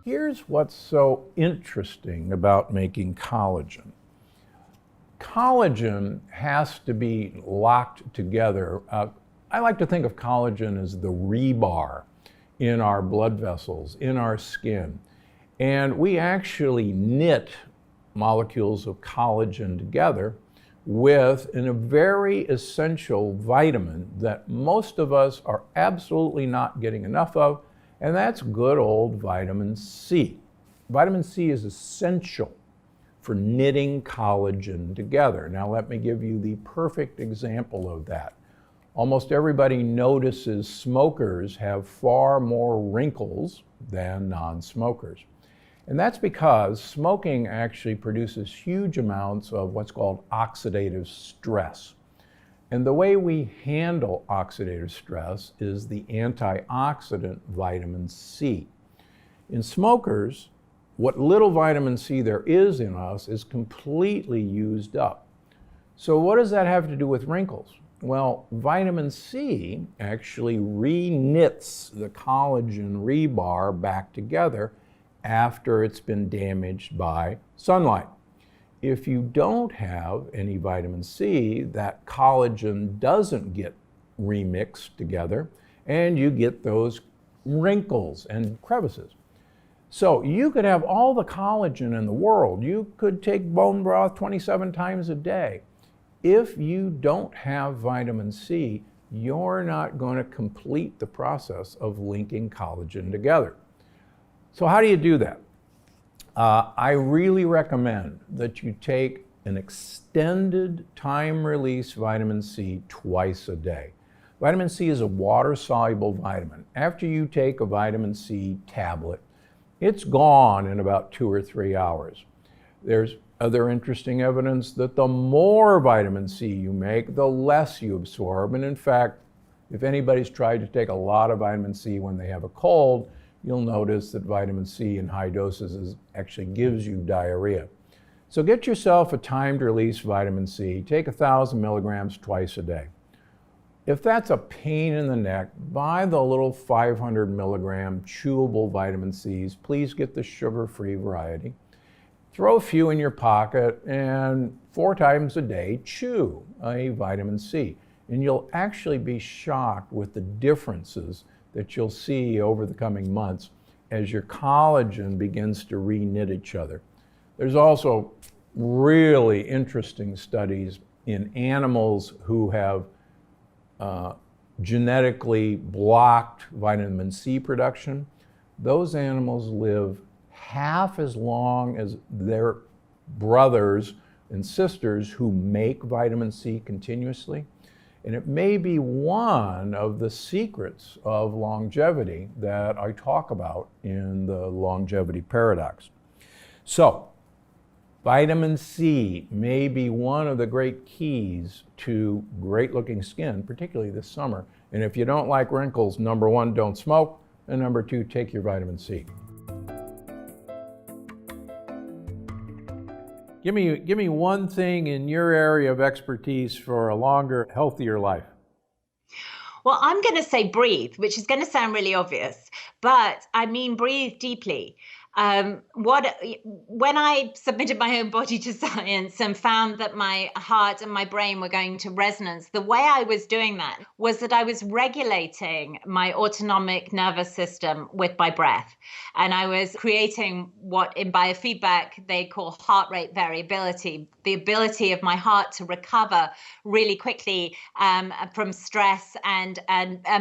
Here's what's so interesting about making collagen. Collagen has to be locked together. I like to think of collagen as the rebar in our blood vessels, in our skin. And we actually knit molecules of collagen together with a very essential vitamin that most of us are absolutely not getting enough of, and that's good old vitamin C. Vitamin C is essential for knitting collagen together. Now let me give you the perfect example of that. Almost everybody notices smokers have far more wrinkles than non-smokers. And that's because smoking actually produces huge amounts of what's called oxidative stress. And the way we handle oxidative stress is the antioxidant vitamin C. In smokers, what little vitamin C there is in us is completely used up. So what does that have to do with wrinkles? Well, vitamin C actually re-knits the collagen rebar back together after it's been damaged by sunlight. If you don't have any vitamin C, that collagen doesn't get remixed together and you get those wrinkles and crevices. So you could have all the collagen in the world. You could take bone broth 27 times a day. If you don't have vitamin C, you're not going to complete the process of linking collagen together. So how do you do that? I really recommend that you take an extended time-release vitamin C twice a day. Vitamin C is a water-soluble vitamin. After you take a vitamin C tablet, it's gone in about 2 or 3 hours. There's other interesting evidence that the more vitamin C you make, the less you absorb. And in fact, if anybody's tried to take a lot of vitamin C when they have a cold, you'll notice that vitamin C in high doses actually gives you diarrhea. So get yourself a timed release vitamin C. Take 1,000 milligrams twice a day. If that's a pain in the neck, buy the little 500 milligram chewable vitamin Cs. Please get the sugar-free variety. Throw a few in your pocket and 4 times a day chew a vitamin C. And you'll actually be shocked with the differences that you'll see over the coming months as your collagen begins to re-knit each other. There's also really interesting studies in animals who have genetically blocked vitamin C production. Those animals live half as long as their brothers and sisters who make vitamin C continuously. And it may be one of the secrets of longevity that I talk about in the longevity paradox. So, vitamin C may be one of the great keys to great looking skin, particularly this summer. And if you don't like wrinkles, number 1, don't smoke, and number 2, take your vitamin C. Give me one thing in your area of expertise for a longer, healthier life. Well, I'm going to say breathe, which is going to sound really obvious, but I mean breathe deeply. When I submitted my own body to science and found that my heart and my brain were going to resonance, the way I was doing that was that I was regulating my autonomic nervous system with my breath. And I was creating what in biofeedback they call heart rate variability, the ability of my heart to recover really quickly from stress and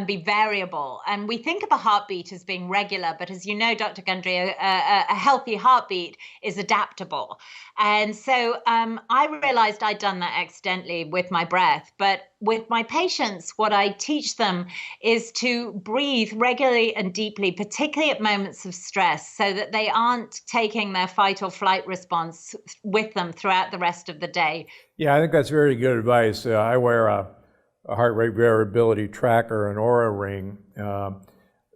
be variable. And we think of a heartbeat as being regular, but as you know, Dr. Gundry, a healthy heartbeat is adaptable. And so I realized I'd done that accidentally with my breath. But with my patients, what I teach them is to breathe regularly and deeply, particularly at moments of stress, so that they aren't taking their fight or flight response with them throughout the rest of the day. Yeah, I think that's very good advice. I wear a heart rate variability tracker, an Oura ring.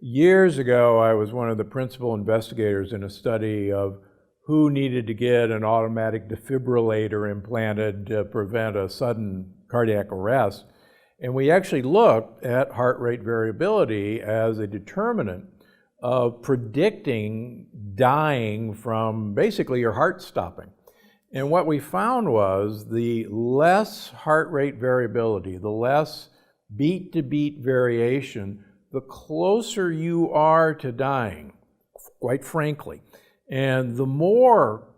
Years ago, I was one of the principal investigators in a study of who needed to get an automatic defibrillator implanted to prevent a sudden cardiac arrest. And we actually looked at heart rate variability as a determinant of predicting dying from basically your heart stopping. And what we found was the less heart rate variability, the less beat-to-beat variation, the closer you are to dying, quite frankly. And the more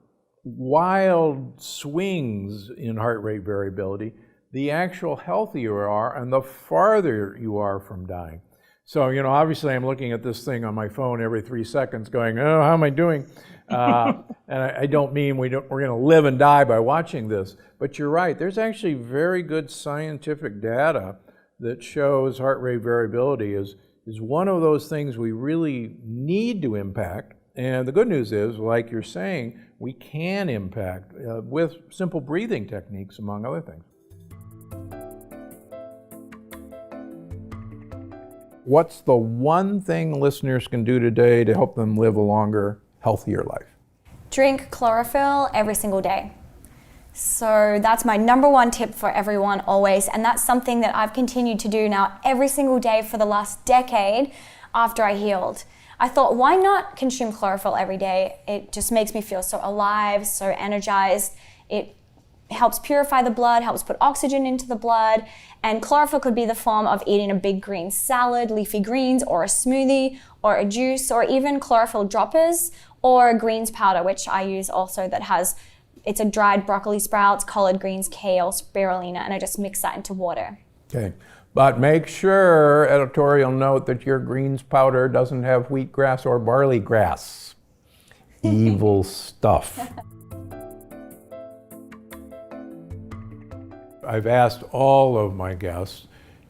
wild swings in heart rate variability, the actual healthier you are and the farther you are from dying. So, obviously I'm looking at this thing on my phone every 3 seconds going, oh, how am I doing? And I don't mean we're going to live and die by watching this, but you're right. There's actually very good scientific data that shows heart rate variability is one of those things we really need to impact. And the good news is, like you're saying, we can impact with simple breathing techniques, among other things. What's the one thing listeners can do today to help them live a longer, healthier life? Drink chlorophyll every single day. So that's my number one tip for everyone always, and that's something that I've continued to do now every single day for the last decade after I healed. I thought, why not consume chlorophyll every day? It just makes me feel so alive, so energized. It helps purify the blood, helps put oxygen into the blood, and chlorophyll could be the form of eating a big green salad, leafy greens, or a smoothie, or a juice, or even chlorophyll droppers, or greens powder, which I use also it's a dried broccoli sprouts, collard greens, kale, spirulina, and I just mix that into water. Okay, but make sure, editorial note, that your greens powder doesn't have wheatgrass or barley grass. Evil stuff. I've asked all of my guests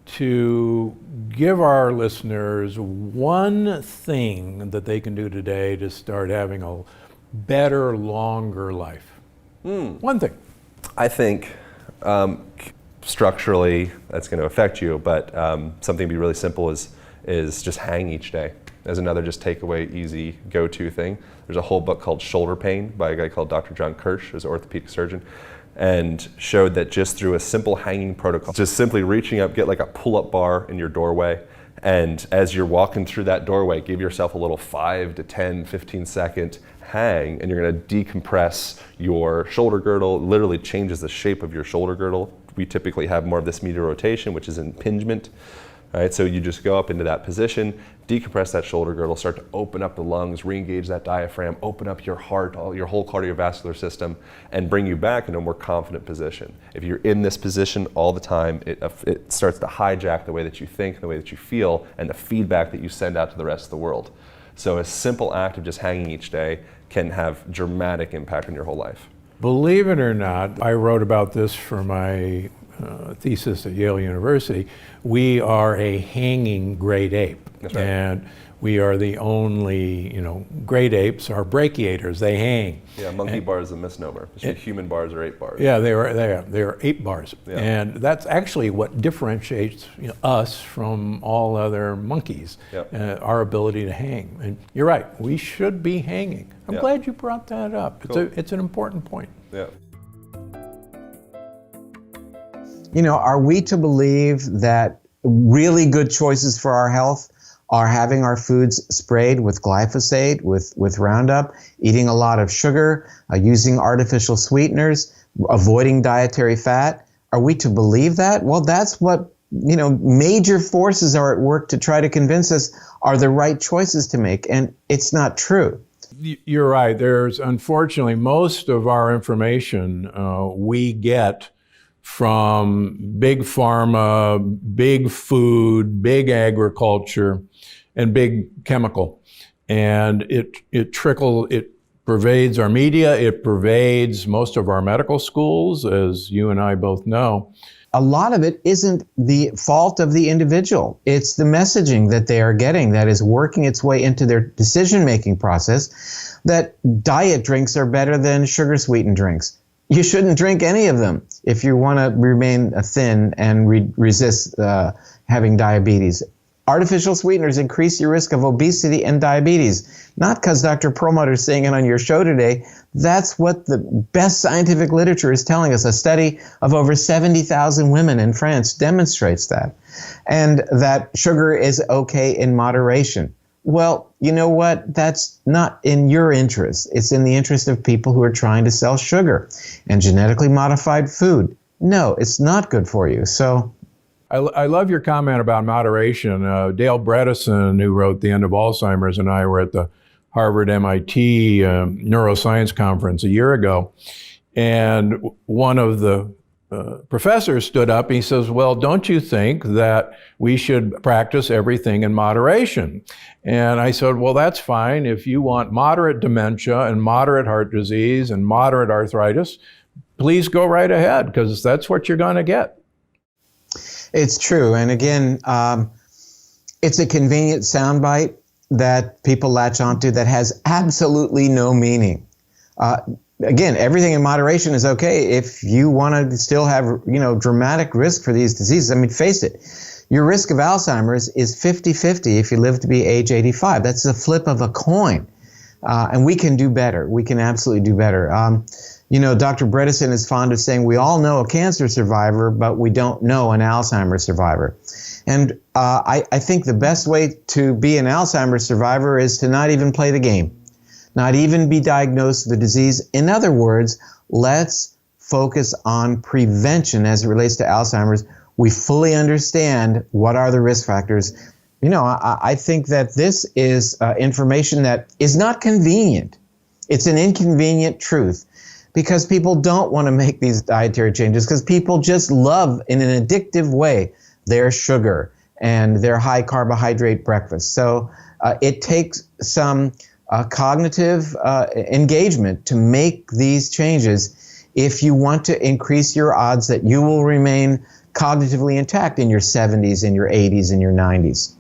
to give our listeners one thing that they can do today to start having a better, longer life. One thing. I think structurally that's going to affect you, but something to be really simple is just hang each day. As another just takeaway, easy, go-to thing. There's a whole book called Shoulder Pain by a guy called Dr. John Kirsch, who's an orthopedic surgeon, and showed that just through a simple hanging protocol, just simply reaching up, get like a pull-up bar in your doorway, and as you're walking through that doorway, give yourself a little 5 to 10, 15 second hang, and you're going to decompress your shoulder girdle. It literally changes the shape of your shoulder girdle. We typically have more of this medial rotation, which is impingement. All right, so you just go up into that position, decompress that shoulder girdle, start to open up the lungs, re-engage that diaphragm, open up your heart, your whole cardiovascular system, and bring you back into a more confident position. If you're in this position all the time, it starts to hijack the way that you think, the way that you feel, and the feedback that you send out to the rest of the world. So a simple act of just hanging each day can have dramatic impact on your whole life. Believe it or not, I wrote about this for my thesis at Yale University. We are a hanging great ape. That's right. And we are the only, great apes are brachiators. They hang. Yeah, monkey bar is a misnomer. Human bars are ape bars. Yeah, they are ape bars. Yeah. And that's actually what differentiates us from all other monkeys, Yep. Our ability to hang. And you're right, we should be hanging. I'm Yeah. glad you brought that up. Cool. It's an important point. Yeah. Are we to believe that really good choices for our health are having our foods sprayed with glyphosate, with Roundup, eating a lot of sugar, using artificial sweeteners, avoiding dietary fat? Are we to believe that? Well, that's what, major forces are at work to try to convince us are the right choices to make, and it's not true. You're right. There's, unfortunately, most of our information we get from big pharma, big food, big agriculture, and big chemical. And it pervades our media, it pervades most of our medical schools, as you and I both know. A lot of it isn't the fault of the individual. It's the messaging that they are getting that is working its way into their decision-making process, that diet drinks are better than sugar-sweetened drinks. You shouldn't drink any of them if you want to remain thin and resist having diabetes. Artificial sweeteners increase your risk of obesity and diabetes. Not because Dr. Perlmutter is saying it on your show today. That's what the best scientific literature is telling us. A study of over 70,000 women in France demonstrates that. And that sugar is okay in moderation. Well, you know what? That's not in your interest. It's in the interest of people who are trying to sell sugar and genetically modified food. No, it's not good for you. So I love your comment about moderation. Dale Bredesen, who wrote The End of Alzheimer's, and I were at the Harvard MIT neuroscience conference a year ago. And one of the professors stood up and he says, well, don't you think that we should practice everything in moderation? And I said, well, that's fine. If you want moderate dementia and moderate heart disease and moderate arthritis, please go right ahead, because that's what you're going to get. it's true. And again, it's a convenient soundbite that people latch onto that has absolutely no meaning. Again, everything in moderation is okay if you want to still have, dramatic risk for these diseases. I mean, face it, your risk of Alzheimer's is 50-50 if you live to be age 85. That's a flip of a coin. And we can do better. We can absolutely do better. Dr. Bredesen is fond of saying we all know a cancer survivor, but we don't know an Alzheimer's survivor. And I think the best way to be an Alzheimer's survivor is to not even play the game, not even be diagnosed with the disease. In other words, let's focus on prevention as it relates to Alzheimer's. We fully understand what are the risk factors. I think that this is information that is not convenient. It's an inconvenient truth because people don't want to make these dietary changes because people just love, in an addictive way, their sugar and their high carbohydrate breakfast. So it takes some cognitive engagement to make these changes if you want to increase your odds that you will remain cognitively intact in your 70s, in your 80s, in your 90s.